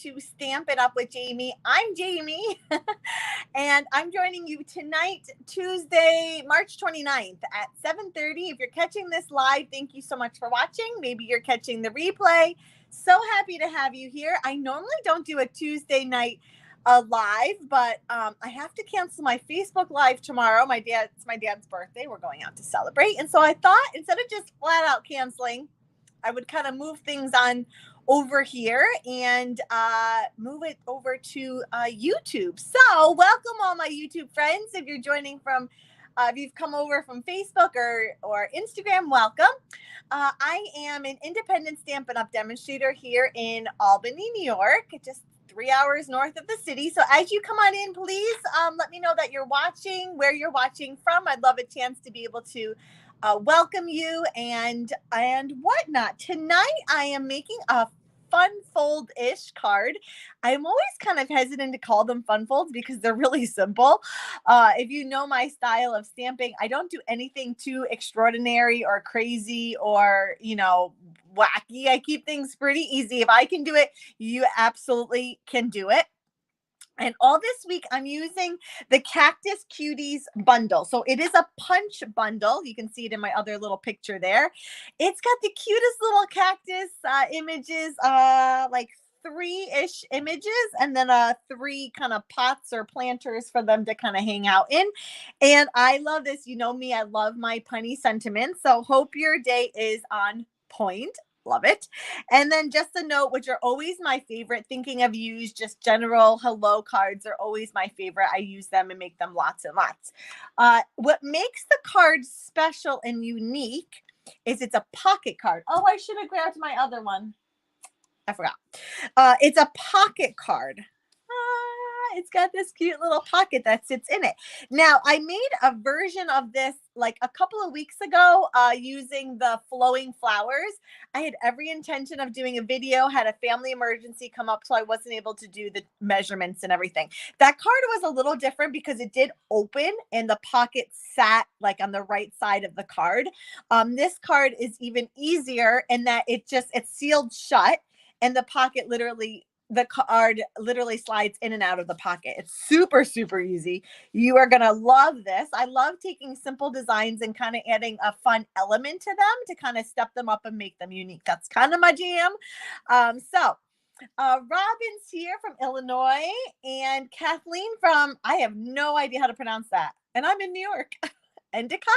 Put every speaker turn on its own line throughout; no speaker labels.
to Stamp It Up with Jamie. I'm Jamie, and I'm joining you tonight, Tuesday, March 29th at 7:30. If you're catching this live, thank you so much for watching. Maybe you're catching the replay. So happy to have you here. I normally don't do a Tuesday night live, but I have to cancel my Facebook Live tomorrow. It's my dad's birthday. We're going out to celebrate. And so I thought instead of just flat out canceling, I would kind of move things on over here and move it over to YouTube. So welcome all my YouTube friends. If you're joining from, if you've come over from Facebook or Instagram, welcome. I am an independent Stampin' Up! Demonstrator here in Albany, New York, just 3 hours north of the city. So as you come on in, please let me know that you're watching, where you're watching from. I'd love a chance to be able to welcome you and whatnot. Tonight I am making a fun fold-ish card. I'm always kind of hesitant to call them fun folds because they're really simple. If you know my style of stamping, I don't do anything too extraordinary or crazy or, wacky. I keep things pretty easy. If I can do it, you absolutely can do it. And all this week, I'm using the Cactus Cuties bundle. So it is a punch bundle. You can see it in my other little picture there. It's got the cutest little cactus images, like 3-ish images, and then 3 kind of pots or planters for them to kind of hang out in. And I love this. You know me, I love my punny sentiments. So hope your day is on point. Love it. And then just a note, which are always my favorite, thinking of yous, just general hello cards are always my favorite. I use them and make them lots and lots. What makes the card special and unique is it's a pocket card. Oh, I should have grabbed my other one. I forgot. It's a pocket card. It's got this cute little pocket that sits in it. Now, I made a version of this like a couple of weeks ago using the flowing flowers. I had every intention of doing a video, had a family emergency come up, so I wasn't able to do the measurements and everything. That card was a little different because it did open and the pocket sat like on the right side of the card. This card is even easier in that it's sealed shut and the card literally slides in and out of the pocket. It's super, super easy. You are going to love this. I love taking simple designs and kind of adding a fun element to them to kind of step them up and make them unique. That's kind of my jam. Robin's here from Illinois and Kathleen from, I have no idea how to pronounce that. And I'm in New York. Endicott.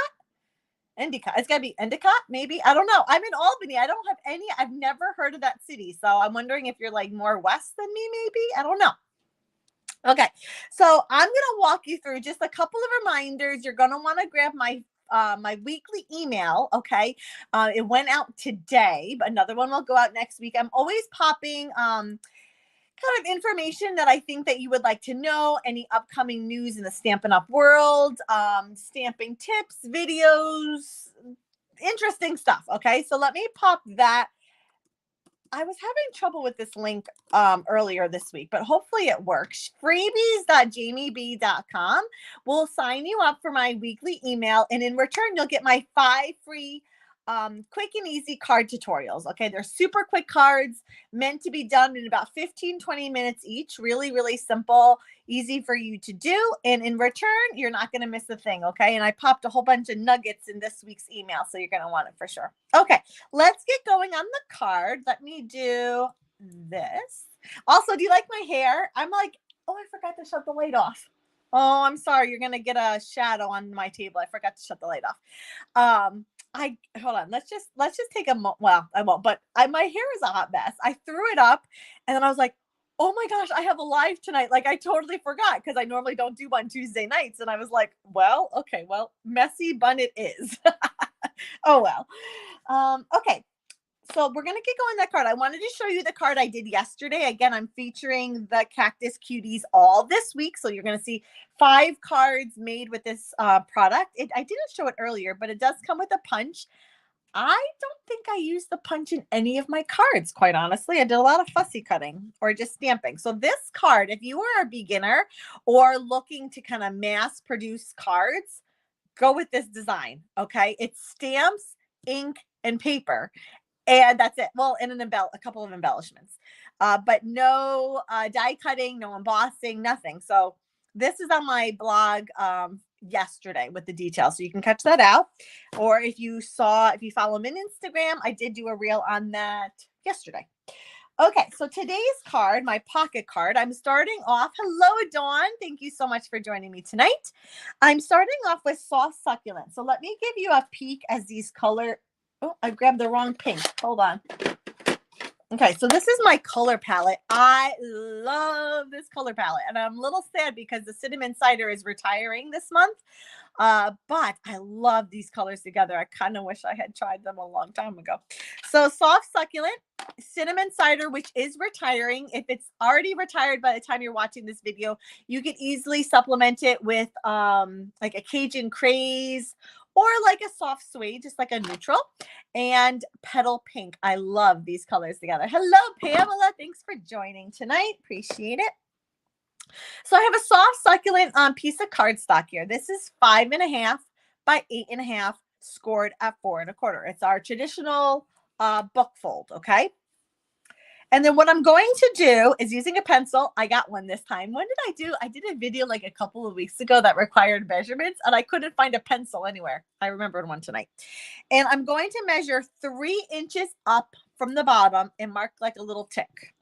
It's got to be Endicott, maybe. I don't know. I'm in Albany. I've never heard of that city. So I'm wondering if you're like more west than me, maybe. I don't know. Okay. So I'm going to walk you through just a couple of reminders. You're going to want to grab my weekly email. Okay. It went out today, but another one will go out next week. I'm always popping, kind of information that I think that you would like to know, any upcoming news in the Stampin' Up! World, stamping tips, videos, interesting stuff. Okay, so let me pop that. I was having trouble with this link earlier this week, but hopefully it works. Freebies.jamieb.com will sign you up for my weekly email, and in return, you'll get my 5 free quick and easy card tutorials. Okay, they're super quick cards meant to be done in about 15-20 minutes each. Really, really simple, easy for you to do. And in return, you're not going to miss a thing. Okay, and I popped a whole bunch of nuggets in this week's email, so you're going to want it for sure. Okay, let's get going on the card. Let me do this. Also, do you like my hair? I'm like, oh, I forgot to shut the light off. Oh, I'm sorry. You're going to get a shadow on my table. I forgot to shut the light off. Hold on. Let's just take a moment. Well, I won't, but my hair is a hot mess. I threw it up and then I was like, oh my gosh, I have a live tonight. Like I totally forgot because I normally don't do one Tuesday nights. And I was like, well, okay, well, messy bun it is. Oh, well. Okay. So we're going to get going that card. I wanted to show you the card I did yesterday. Again, I'm featuring the Cactus Cuties all this week. So you're going to see 5 cards made with this product. I didn't show it earlier, but it does come with a punch. I don't think I used the punch in any of my cards, quite honestly. I did a lot of fussy cutting or just stamping. So this card, if you are a beginner or looking to kind of mass produce cards, go with this design, okay? It's stamps, ink, and paper. And that's it. Well, and a couple of embellishments. but no die cutting, no embossing, nothing. So this is on my blog yesterday with the details, so you can catch that out. Or if you follow me on Instagram, I did do a reel on that yesterday. Okay, so today's card, my pocket card, I'm starting off. Hello, Dawn. Thank you so much for joining me tonight. I'm starting off with Soft Succulent. So let me give you a peek as these color. Oh, I grabbed the wrong pink. Hold on. Okay, so this is my color palette. I love this color palette, and I'm a little sad because the Cinnamon Cider is retiring this month. But I love these colors together. I kind of wish I had tried them a long time ago. So Soft Succulent, Cinnamon Cider, which is retiring. If it's already retired by the time you're watching this video, you could easily supplement it with like a Cajun Craze or like a soft suede, just like a neutral, and Petal Pink. I love these colors together. Hello, Pamela. Thanks for joining tonight. Appreciate it. So I have a Soft Succulent piece of cardstock here. This is 5.5 by 8.5, scored at 4 1/4. It's our traditional book fold, okay? And then what I'm going to do is using a pencil. I got one this time. When did I do? I did a video like a couple of weeks ago that required measurements, and I couldn't find a pencil anywhere. I remembered one tonight. And I'm going to measure 3 inches up from the bottom and mark like a little tick.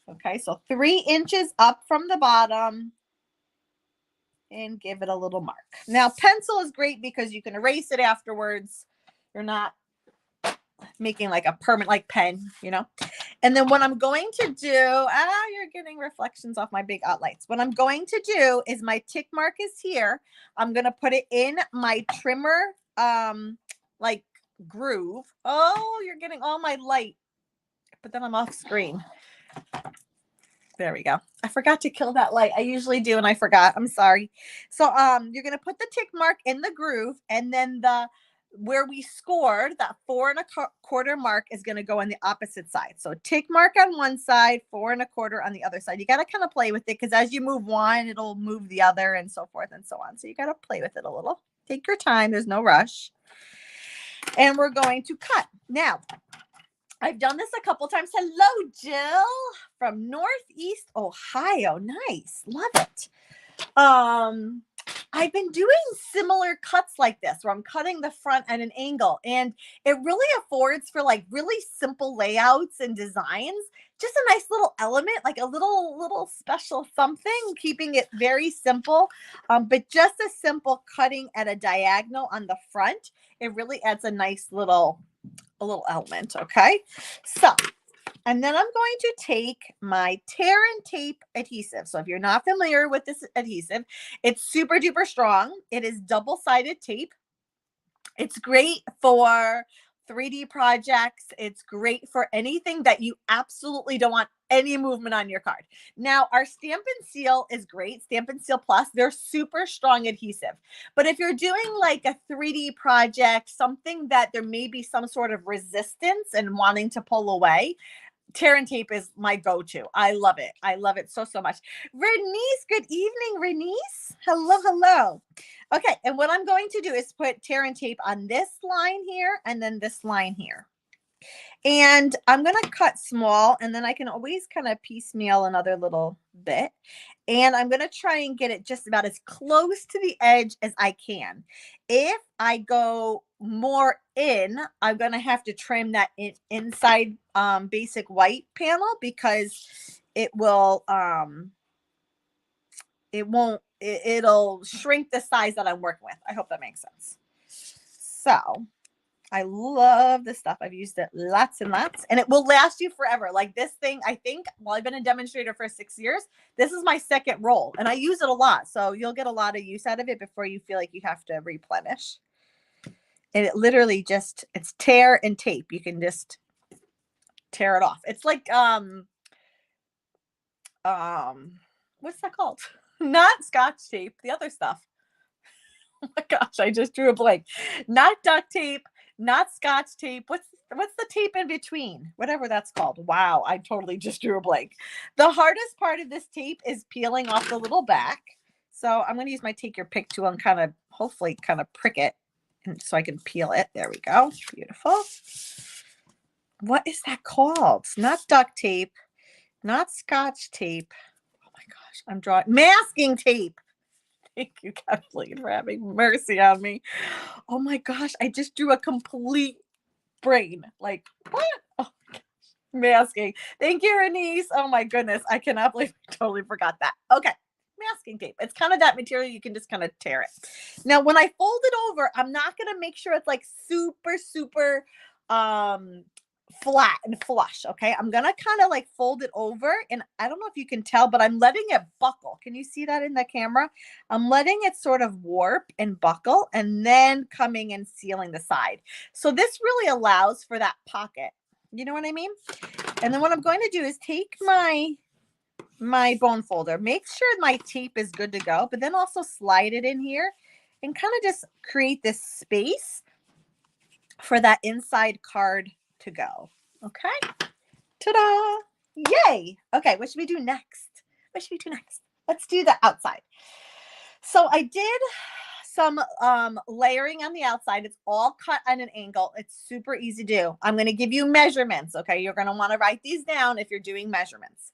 Okay, so 3 inches up from the bottom and give it a little mark. Now, pencil is great because you can erase it afterwards. You're not making like a permanent like pen, you know. And then what I'm going to do, you're getting reflections off my big lights. What I'm going to do is my tick mark is here. I'm going to put it in my trimmer like groove. Oh, you're getting all my light, but then I'm off screen. There we go. I forgot to kill that light. I usually do, and I forgot. I'm sorry. So you're going to put the tick mark in the groove, and then where we scored, that 4 1/4 mark is going to go on the opposite side. So tick mark on one side, 4 1/4 on the other side. You got to kind of play with it because as you move one, it'll move the other and so forth and so on. So you got to play with it a little. Take your time. There's no rush. And we're going to cut. Now, I've done this a couple times. Hello, Jill from Northeast Ohio. Nice. Love it. I've been doing similar cuts like this where I'm cutting the front at an angle, and it really affords for like really simple layouts and designs. Just a nice little element, like a little special something, keeping it very simple. But just a simple cutting at a diagonal on the front, it really adds a nice little element. Okay. So, and then I'm going to take my tear and tape adhesive. So if you're not familiar with this adhesive, it's super duper strong. It is double-sided tape. It's great for 3D projects. It's great for anything that you absolutely don't want any movement on your card. Now, our Stampin' Seal is great. Stampin' Seal Plus, they're super strong adhesive. But if you're doing like a 3D project, something that there may be some sort of resistance and wanting to pull away, tear and tape is my go-to. I love it. I love it so, so much. Renice, good evening, Renice. Hello, hello. Okay, and what I'm going to do is put tear and tape on this line here and then this line here. And I'm going to cut small, and then I can always kind of piecemeal another little bit. And I'm going to try and get it just about as close to the edge as I can. If I go more in, I'm going to have to trim that inside basic white panel because it will, it'll shrink the size that I'm working with. I hope that makes sense. So I love this stuff. I've used it lots and lots, and it will last you forever. Like this thing, I think, well, I've been a demonstrator for 6 years. This is my second roll, and I use it a lot. So you'll get a lot of use out of it before you feel like you have to replenish. And it literally just, it's tear and tape. You can just tear it off. It's like, what's that called? Not Scotch tape, the other stuff. Oh my gosh, I just drew a blank. Not duct tape, not Scotch tape. What's the tape in between? Whatever that's called. Wow, I totally just drew a blank. The hardest part of this tape is peeling off the little back. So I'm going to use my take your pick tool and kind of, hopefully kind of prick it so I can peel it. There we go. Beautiful. What is that called? Not duct tape. not Scotch tape. Oh my gosh, I'm drawing masking tape. Thank you, Kathleen, for having mercy on me. Oh my gosh, I just drew a complete brain. Like, what? Oh, masking. Thank you, Renise. Oh my goodness, I cannot believe I totally forgot that. Okay, masking tape. It's kind of that material you can just kind of tear it. Now, when I fold it over, I'm not going to make sure it's like super flat and flush. Okay, I'm gonna kind of like fold it over, and I don't know if you can tell, but I'm letting it buckle. Can you see that in the camera? I'm letting it sort of warp and buckle, and then coming and sealing the side. So this really allows for that pocket. You know what I mean? And then what I'm going to do is take my bone folder, make sure my tape is good to go, but then also slide it in here and kind of just create this space for that inside card to go. Okay. Ta-da. Yay. Okay. What should we do next? Let's do the outside. So I did some layering on the outside. It's all cut at an angle. It's super easy to do. I'm going to give you measurements. Okay. You're going to want to write these down if you're doing measurements.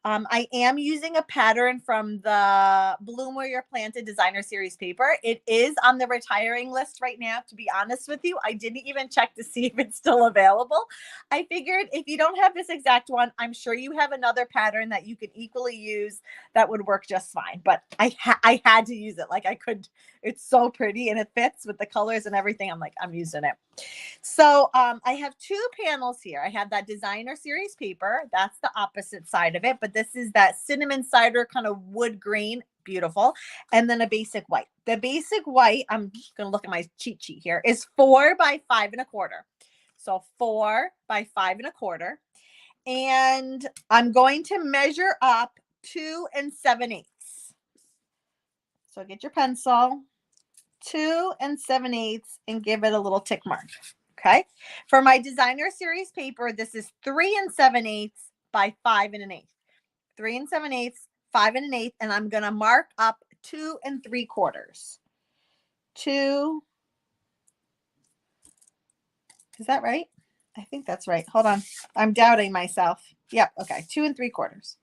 I am using a pattern from the Bloom Where You're Planted Designer Series paper. It is on the retiring list right now. To be honest with you, I didn't even check to see if it's still available. I figured if you don't have this exact one, I'm sure you have another pattern that you could equally use that would work just fine. But I had to use it. Like I could. It's so pretty and it fits with the colors and everything. I'm like, I'm using it. So I have two panels here. I have that Designer Series paper. That's the opposite side of it. But this is that cinnamon cider kind of wood grain. Beautiful. And then a basic white. The basic white, I'm going to look at my cheat sheet here, is 4 by 5 1/4. So 4 by 5 1/4. And I'm going to measure up 2 7/8. So get your pencil, 2 7/8, and give it a little tick mark. Okay. For my Designer Series paper, this is 3 7/8 by 5 1/8. 3 7/8, 5 1/8, and I'm going to mark up 2 3/4. 2. Is that right? I think that's right. Hold on. I'm doubting myself. Yep. Okay. 2 3/4.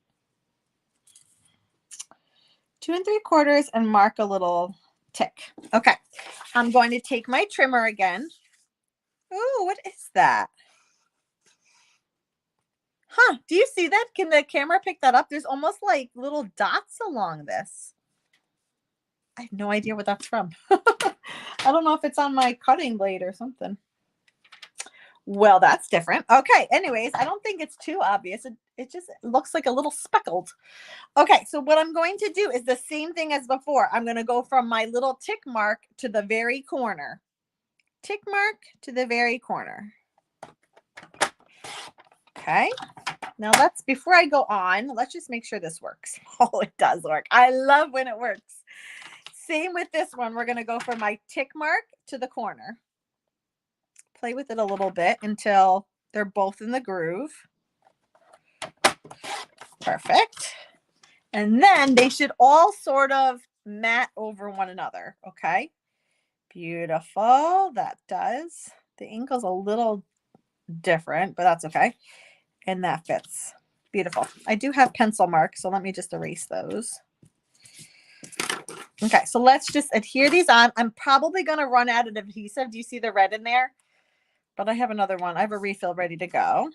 2 3/4 and mark a little tick. Okay. I'm going to take my trimmer again. Oh, what is that? Huh, do you see that? Can the camera pick that up? There's almost like little dots along this. I have no idea what that's from. I don't know if it's on my cutting blade or something. Well, that's different. Okay, anyways, I don't think it's too obvious. It just looks like a little speckled. Okay, so what I'm going to do is the same thing as before. I'm going to go from my little tick mark to the very corner. Tick mark to the very corner. Okay. Now let's, before I go on, let's just make sure this works. Oh, it does work. I love when it works. Same with this one. We're going to go from my tick mark to the corner. Play with it a little bit until they're both in the groove. Perfect. And then they should all sort of mat over one another. Okay. Beautiful. That does. The ankle's a little different, but that's okay. And that fits. Beautiful. I do have pencil marks, so let me just erase those. Okay, so let's just adhere these on. I'm probably going to run out of adhesive. Do you see the red in there? But I have another one. I have a refill ready to go.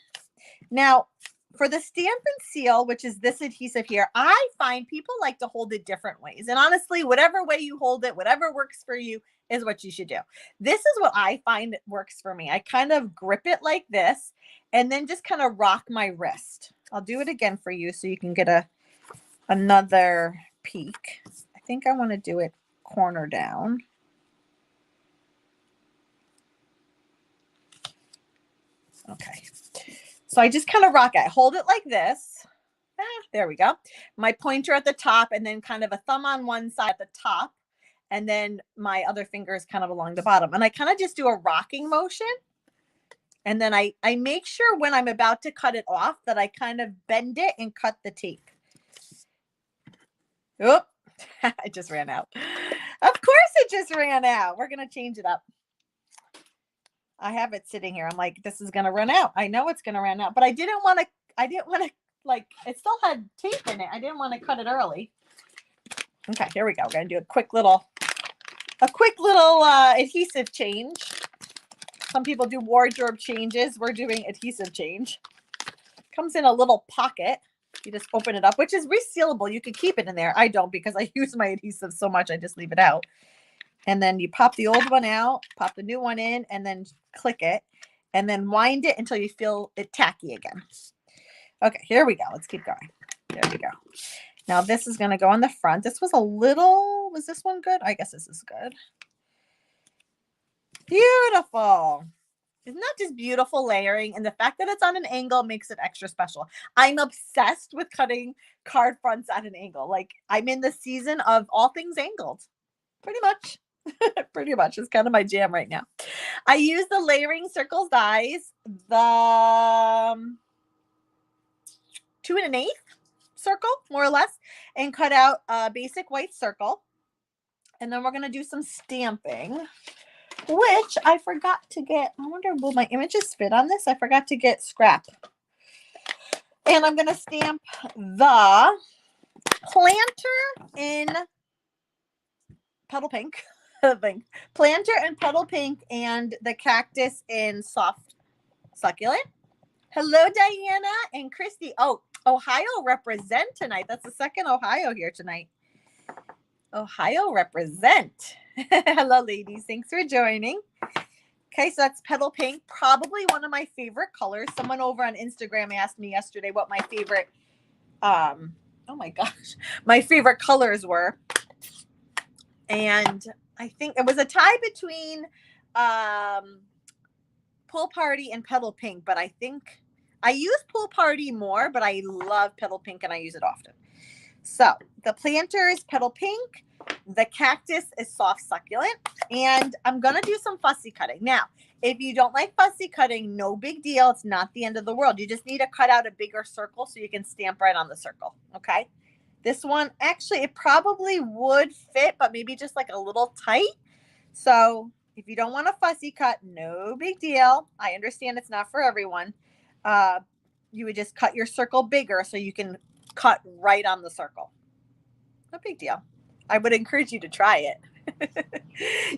Now, for the Stampin' Seal, which is this adhesive here, I find people like to hold it different ways. And honestly, whatever way you hold it, whatever works for you is what you should do. This is what I find works for me. I kind of grip it like this and then just kind of rock my wrist. I'll do it again for you so you can get another peek. I think I want to do it corner down. Okay. So I just kind of rock it. Hold it like this. There we go. My pointer at the top and then kind of a thumb on one side at the top. And then my other finger is kind of along the bottom. And I kind of just do a rocking motion. And then I make sure when I'm about to cut it off that I kind of bend it and cut the tape. Oop, I just ran out. Of course it just ran out. We're going to change it up. I have it sitting here. I'm like, this is going to run out. I know it's going to run out, but I didn't want to like, it still had tape in it. I didn't want to cut it early. Okay, here we go. We're going to do a quick little adhesive change. Some people do wardrobe changes. We're doing adhesive change. Comes in a little pocket. You just open it up, which is resealable. You could keep it in there. I don't, because I use my adhesive so much. I just leave it out. And then you pop the old one out, pop the new one in, and then click it, and then wind it until you feel it tacky again. Okay, here we go. Let's keep going. There we go. Now this is going to go on the front. This was was this one good? I guess this is good. Beautiful. Isn't that just beautiful layering? And the fact that it's on an angle makes it extra special. I'm obsessed with cutting card fronts at an angle. Like, I'm in the season of all things angled. Pretty much. Pretty much. It's kind of my jam right now. I use the layering circles dies, the 2 1/8 circle, more or less, and cut out a basic white circle. And then we're going to do some stamping, which I forgot to get. I wonder, will my images fit on this? I forgot to get scrap. And I'm going to stamp the planter in Petal Pink. Planter and Petal Pink, and the cactus in Soft Succulent. Hello, Diana and Christy. Oh, Ohio represent tonight. That's the second Ohio here tonight. Ohio represent. Hello, ladies. Thanks for joining. Okay, so that's Petal Pink, probably one of my favorite colors. Someone over on Instagram asked me yesterday what my favorite, oh my gosh, my favorite colors were. And I think it was a tie between Pool Party and Petal Pink, but I think I use Pool Party more, but I love Petal Pink and I use it often. So the planter is Petal Pink, the cactus is Soft Succulent, and I'm going to do some fussy cutting. Now, if you don't like fussy cutting, no big deal. It's not the end of the world. You just need to cut out a bigger circle so you can stamp right on the circle, okay? This one, actually, it probably would fit, but maybe just like a little tight. So if you don't want a fussy cut, no big deal. I understand it's not for everyone. You would just cut your circle bigger so you can cut right on the circle. No big deal. I would encourage you to try it.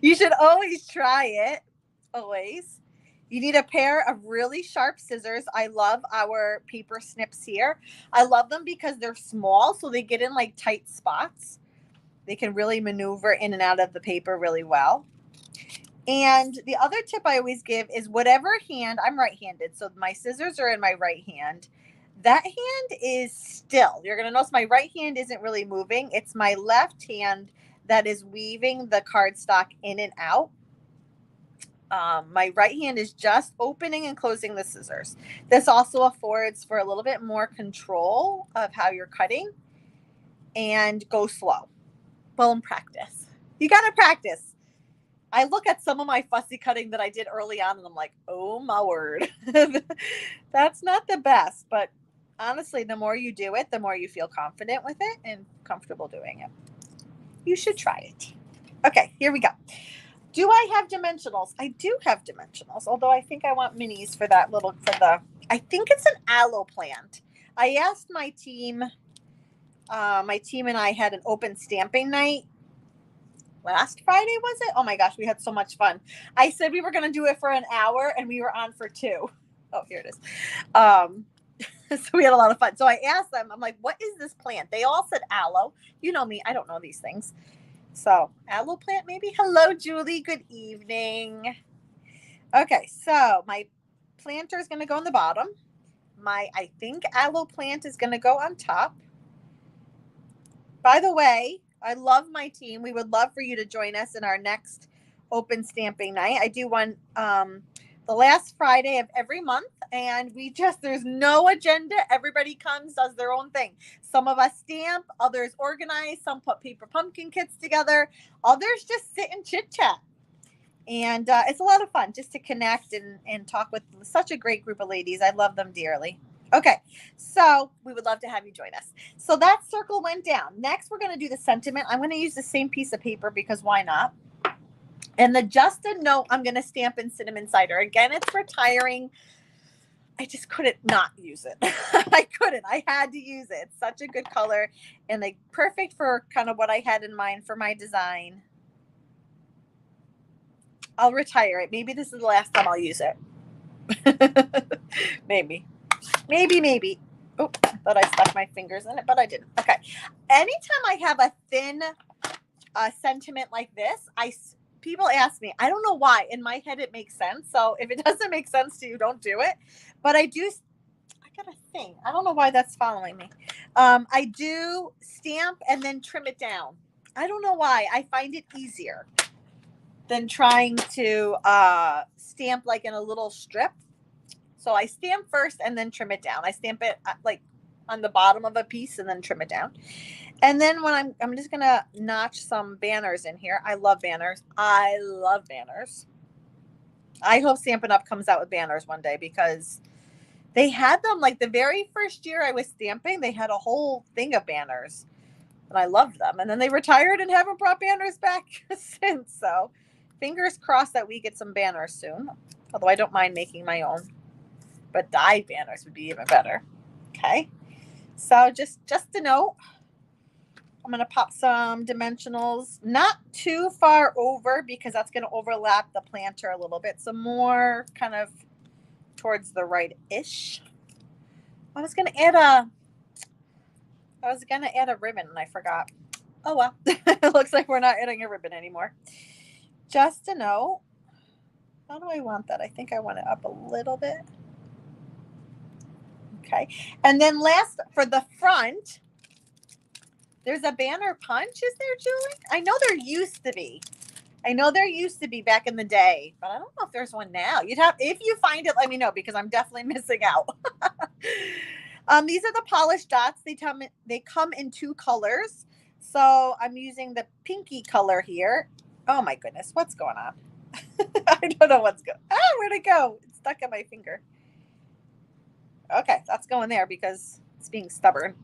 You should always try it. Always. You need a pair of really sharp scissors. I love our paper snips here. I love them because they're small, so they get in like tight spots. They can really maneuver in and out of the paper really well. And the other tip I always give is whatever hand, I'm right-handed, so my scissors are in my right hand. That hand is still. You're going to notice my right hand isn't really moving. It's my left hand that is weaving the cardstock in and out. My right hand is just opening and closing the scissors. This also affords for a little bit more control of how you're cutting, and go slow. Well, in practice. You got to practice. I look at some of my fussy cutting that I did early on and I'm like, oh my word. That's not the best, but honestly, the more you do it, the more you feel confident with it and comfortable doing it. You should try it. Okay, here we go. Do I have dimensionals? I do have dimensionals, although I think I want minis for that little, I think it's an aloe plant. I asked my team and I had an open stamping night last Friday, was it? Oh my gosh, we had so much fun. I said we were going to do it for an hour and we were on for 2. Oh, here it is. So we had a lot of fun. So I asked them, I'm like, what is this plant? They all said aloe. You know me, I don't know these things. So aloe plant, maybe. Hello, Julie. Good evening. Okay, so my planter is going to go on the bottom. I think aloe plant is going to go on top. By the way, I love my team. We would love for you to join us in our next open stamping night. I do one the last Friday of every month, and there's no agenda. Everybody comes, does their own thing. Some of us stamp, others organize, some put paper pumpkin kits together, others just sit and chit chat. And it's a lot of fun just to connect and talk with such a great group of ladies. I love them dearly. Okay, so we would love to have you join us. So that circle went down. Next, we're going to do the sentiment. I'm going to use the same piece of paper because why not? And the just a note, I'm going to stamp in cinnamon cider. Again, it's retiring. I just couldn't not use it. I couldn't. I had to use it. It's such a good color and like perfect for kind of what I had in mind for my design. I'll retire it. Maybe this is the last time I'll use it. Maybe. Maybe. Oh, I thought I stuck my fingers in it, but I didn't. Okay. Anytime I have a thin sentiment like this, people ask me, I don't know why. In my head, it makes sense. So if it doesn't make sense to you, don't do it. But I got a thing. I don't know why that's following me. I do stamp and then trim it down. I don't know why. I find it easier than trying to stamp like in a little strip. So I stamp first and then trim it down. I stamp it like on the bottom of a piece and then trim it down. And then when I'm just going to notch some banners in here. I love banners. I hope Stampin' Up! Comes out with banners one day because they had them like the very first year I was stamping. They had a whole thing of banners and I loved them. And then they retired and haven't brought banners back since. So fingers crossed that we get some banners soon. Although I don't mind making my own. But die banners would be even better. Okay. So just a note. I'm going to pop some dimensionals, not too far over because that's going to overlap the planter a little bit. So more kind of towards the right-ish. I was going to add a ribbon and I forgot. Oh, well, it looks like we're not adding a ribbon anymore. Just a note. How do I want that? I think I want it up a little bit. Okay. And then last, for the front, there's a banner punch. Is there, Julie? I know there used to be. Back in the day, but I don't know if there's one now. If you find it, let me know because I'm definitely missing out. These are the polished dots. They come in 2 colors. So I'm using the pinky color here. Oh my goodness, what's going on? I don't know what's going on. Where'd it go? It's stuck in my finger. Okay, that's going there because it's being stubborn.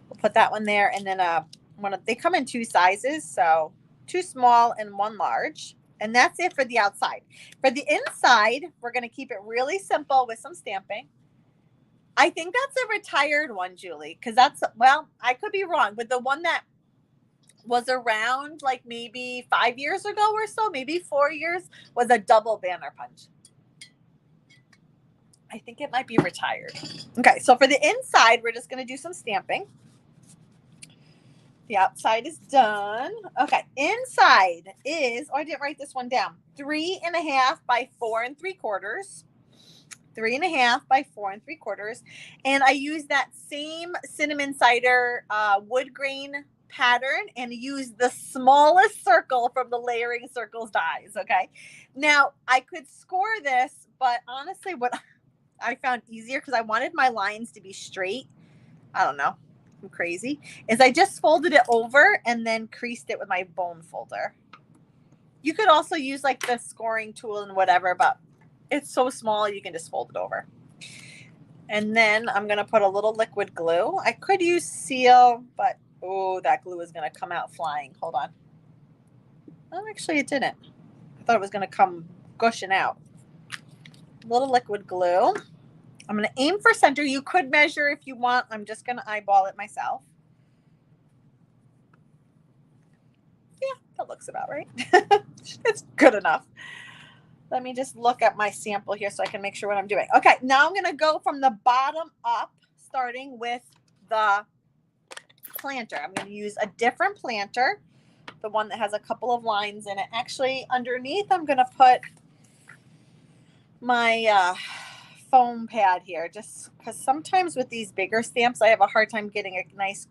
We'll put that one there, and then they come in 2 sizes, so 2 small and 1 large, and that's it for the outside. For the inside, we're going to keep it really simple with some stamping. I think that's a retired one, Julie, because I could be wrong, but the one that was around like maybe 5 years ago or so, maybe 4 years, was a double banner punch. I think it might be retired. Okay, so for the inside, we're just going to do some stamping. The outside is done. Okay, inside is, I didn't write this one down, 3.5 by 4 3/4. 3.5 by 4 3/4. And I use that same cinnamon cider wood grain pattern and use the smallest circle from the Layering Circles dies. Okay, now I could score this, but honestly, what I found easier, because I wanted my lines to be straight, I don't know, I'm crazy, is I just folded it over and then creased it with my bone folder. You could also use like the scoring tool and whatever, but it's so small you can just fold it over. And then I'm going to put a little liquid glue. I could use seal, but oh, that glue is going to come out flying. Hold on. Oh, actually it didn't. I thought it was going to come gushing out. A little liquid glue. I'm going to aim for center. You could measure if you want. I'm just going to eyeball it myself. Yeah, that looks about right. It's good enough. Let me just look at my sample here so I can make sure what I'm doing. Okay, now I'm going to go from the bottom up, starting with the planter. I'm going to use a different planter, the one that has a couple of lines in it. Actually, underneath, I'm going to put my foam pad here, just because sometimes with these bigger stamps, I have a hard time getting a nice,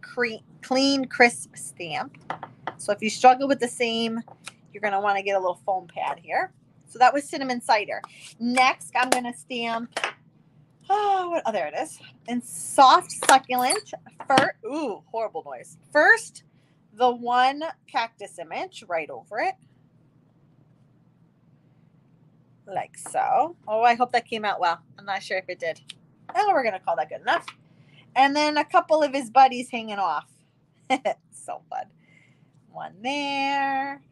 clean, crisp stamp. So if you struggle with the same, you're going to want to get a little foam pad here. So that was cinnamon cider. Next, I'm going to stamp, there it is, in soft succulent. Ooh, horrible noise. First, the one cactus image right over it. Like so. Oh, I hope that came out well. I'm not sure if it did. Oh, we're going to call that good enough. And then a couple of his buddies hanging off. So fun. One there.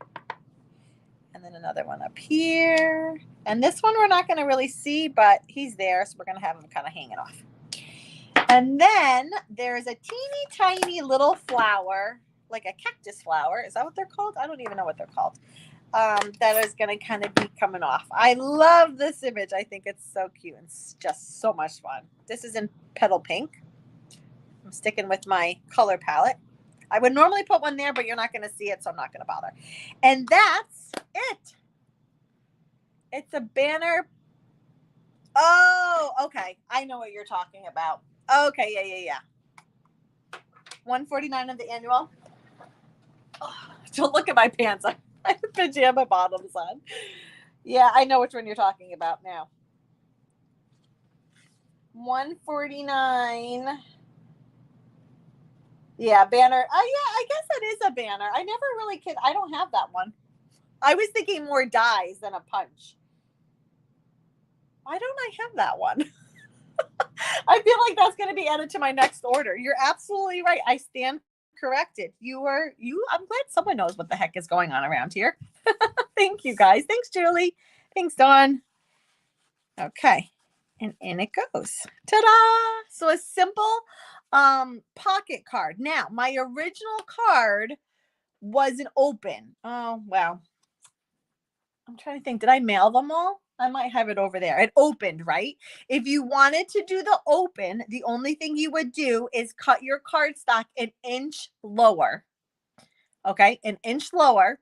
And then another one up here. And this one we're not going to really see, but he's there, so we're going to have him kind of hanging off. And then there's a teeny tiny little flower, like a cactus flower. Is that what they're called? I don't even know what they're called. That is going to kind of be coming off. I love this image. I think it's so cute. It's just so much fun. This is in Petal Pink. I'm sticking with my color palette. I would normally put one there, but you're not going to see it, so I'm not going to bother. And that's it. It's a banner. Oh, okay. I know what you're talking about. Okay, yeah. $149 of the annual. Oh, don't look at my pants. I have pajama bottoms on. Yeah, I know which one you're talking about now. $149. Yeah, banner. Oh, yeah, I guess it is a banner. I never really could. I don't have that one. I was thinking more dies than a punch. Why don't I have that one? I feel like that's going to be added to my next order. You're absolutely right. I stand corrected. I'm glad someone knows what the heck is going on around here. Thank you, guys. Thanks, Julie. Thanks, Dawn. Okay. And in it goes. Ta-da! So a simple pocket card. Now, my original card wasn't open. Oh, wow. I'm trying to think. Did I mail them all? I might have it over there. It opened, right? If you wanted to do the open, the only thing you would do is cut your cardstock an inch lower. Okay, an inch lower.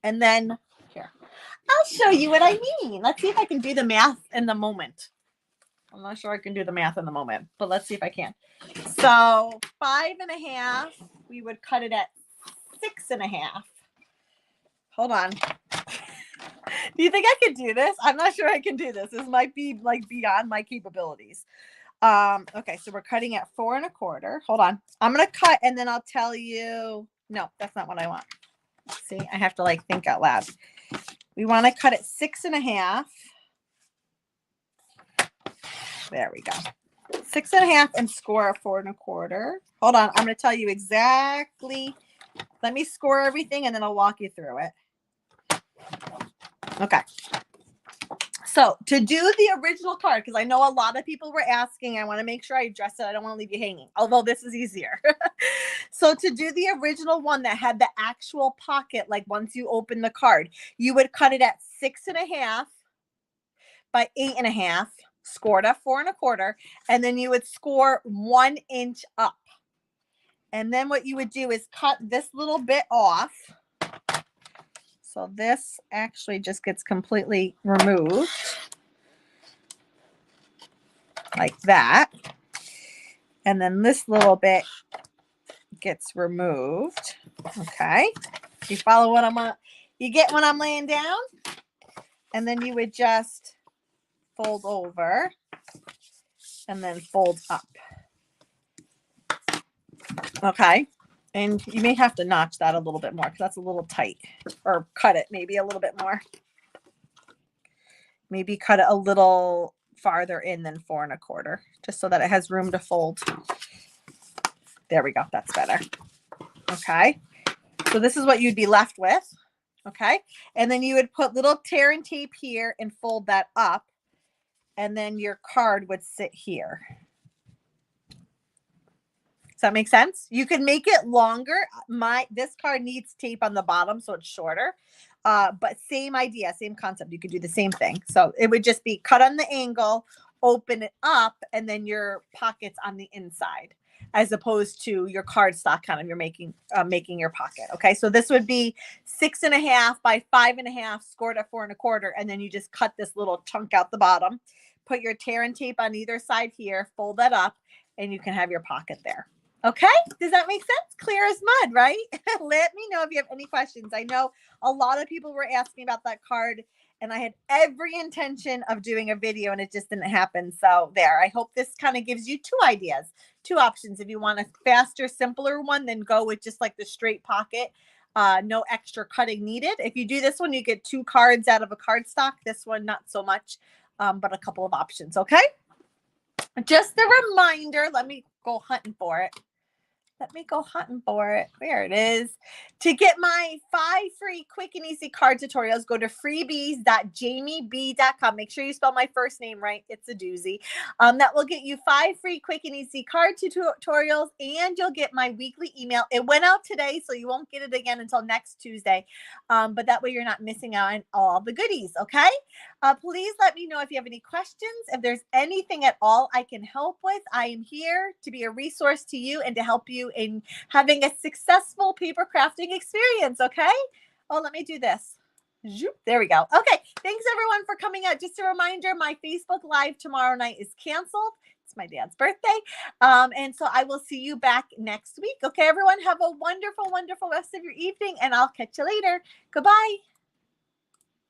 And then here, I'll show you what I mean. Let's see if I can do the math in the moment. I'm not sure I can do the math in the moment, but let's see if I can. So 5.5, we would cut it at 6.5. Hold on. Do you think I could do this? I'm not sure I can do this. This might be like beyond my capabilities. Okay, so we're cutting at 4.25. Hold on. I'm going to cut and then I'll tell you. No, that's not what I want. See, I have to like think out loud. We want to cut at 6.5. There we go. 6.5 and score a 4.25. Hold on. I'm going to tell you exactly. Let me score everything and then I'll walk you through it. Okay. So to do the original card, because I know a lot of people were asking, I want to make sure I address it. I don't want to leave you hanging, although this is easier. So to do the original one that had the actual pocket, like once you open the card, you would cut it at 6.5 by 8.5, scored at 4.25, and then you would score 1 inch up. And then what you would do is cut this little bit off. So this actually just gets completely removed like that. And then this little bit gets removed. Okay. You follow what you get when I'm laying down? And then you would just fold over and then fold up. Okay. And you may have to notch that a little bit more because that's a little tight, or cut it maybe a little bit more. Maybe cut it a little farther in than 4.25, just so that it has room to fold. There we go. That's better. Okay. So this is what you'd be left with. Okay. And then you would put little tear and tape here and fold that up. And then your card would sit here. Does that make sense? You can make it longer. This card needs tape on the bottom, so it's shorter. But same idea, same concept. You could do the same thing. So it would just be cut on the angle, open it up, and then your pockets on the inside, as opposed to your cardstock kind of you're making your pocket. Okay, so this would be 6.5 by 5.5, scored at 4.25, and then you just cut this little chunk out the bottom, put your tear and tape on either side here, fold that up, and you can have your pocket there. Okay, does that make sense? Clear as mud, right? Let me know if you have any questions. I know a lot of people were asking about that card, and I had every intention of doing a video, and it just didn't happen. So there, I hope this kind of gives you two ideas, two options. If you want a faster, simpler one, then go with just like the straight pocket. No extra cutting needed. If you do this one, you get 2 cards out of a cardstock. This one, not so much, but a couple of options. Okay. Just a reminder, let me go hunting for it. Let me go hunting for it. There it is. To get my 5 free quick and easy card tutorials, go to freebies.jamieb.com. Make sure you spell my first name right. It's a doozy. That will get you 5 free quick and easy card tutorials, and you'll get my weekly email. It went out today, so you won't get it again until next Tuesday. But that way you're not missing out on all the goodies, okay? Please let me know if you have any questions. If there's anything at all I can help with, I am here to be a resource to you and to help you in having a successful paper crafting experience, okay? Oh, let me do this. There we go. Okay, thanks everyone for coming out. Just a reminder, my Facebook Live tomorrow night is canceled. It's my dad's birthday. And so I will see you back next week. Okay, everyone, have a wonderful, wonderful rest of your evening, and I'll catch you later. Goodbye.